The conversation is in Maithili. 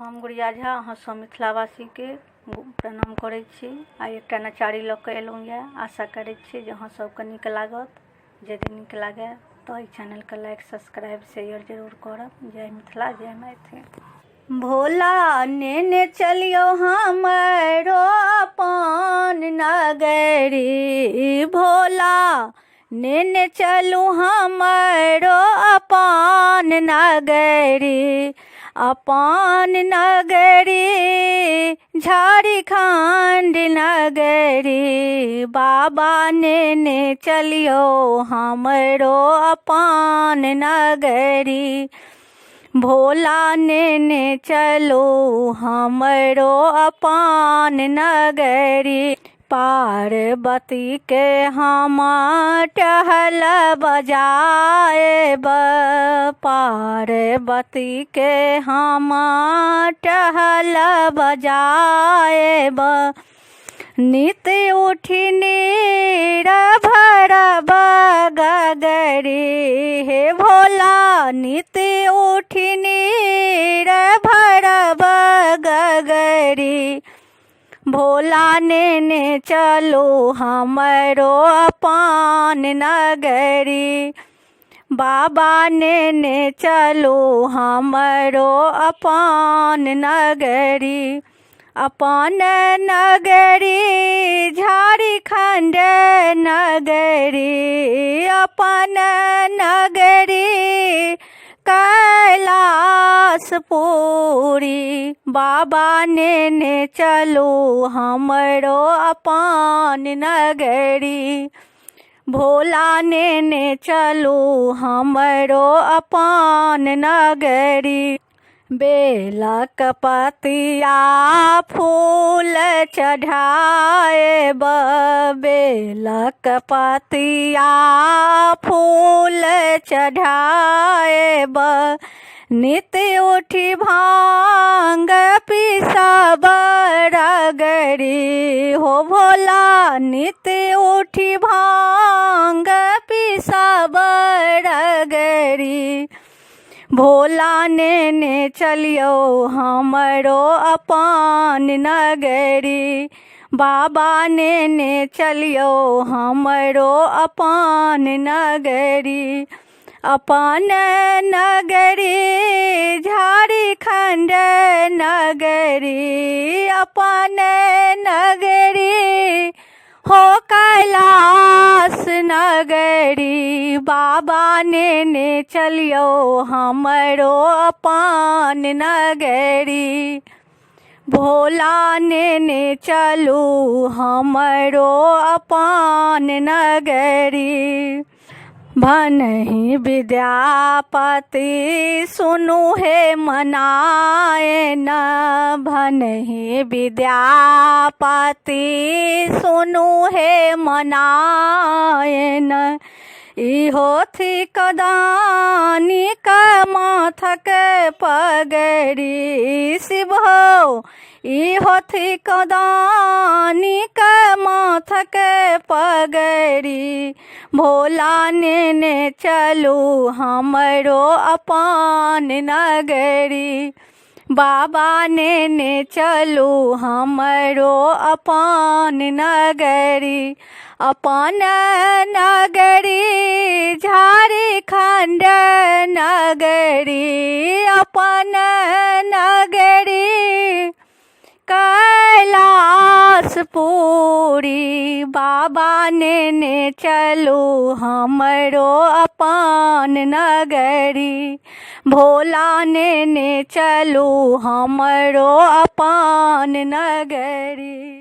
हम गुड़िया झा अहाँ सब मिथिलावासी के प्रणाम करै छी। आइ एकटा नचारी लऽ कऽ एलहुँ यऽ। आशा करै छी जे अहाँ सबके नीक लागत। यदि नीक लागै तऽ एहि चैनल के लाइक सब्सक्राइब शेयर जरूर करब। जय मिथिला जय मैथिल। भोला नेने चलियो हमरो अपन नगरी, भोला नेने चलू हमरो अपन नगरी, अपन नगरी झारखंड नगरी। बाबा नेने चलियो हमरो अपन नगरी, भोला नेने चलो हमरो अपन नगरी। पार्वती के हम टहल बजाएब, पार्वती के हम टहल बजाएब। नित उठी नीर भरब गगरी, हे भोला नित उठी नीर भरब गगरी। भोला नेने चलो हमरो अपन नगरी, बाबा नेने चलो हमरो अपन नगरी। अपन नगरी झारखंड नगरी, अपन नगरी कैलाशपुरी। बाबा नेने चलो हमरो अपन नगरी, भोला नेने चलो हमरो अपन नगरी। बेलक पतिया फूल चढ़ाएब, बेलक पतिया फूल चढ़ाएब। नित उठी भांग पिसब रगरी, हो भोला नित उठी भांग पिसब रगरी। भोला नेने चलियो हमरो अपन नगरी, बाबा नेने चलियो हमरो अपन नगरी। अपन नगरी झारखंड नगरी, अपन नगरी हो कैलाश नगरी। बाबा नेने चलियो हमरो अपन नगरी, भोला नेने चलू हमरो अपन नगरी। भनहि विद्यापति सुनु हे मनाएन, भनहि विद्यापति सुनु हे मनाएन। इहो थिक दानी का माथक पगड़ी, शिव हो इहो थिक दानी का माथक पगड़ी। भोला नेने चलू हमरो अपन नगरी, बाबा नेने चलू हमरो अपन नगरी। अपन नगरी झारखंड नगरी, अपन नगरी कैलाशपुरी। बाबा नेने चलू हमरो अपन नगरी, भोला नेने चलू हमरो अपन नगरी।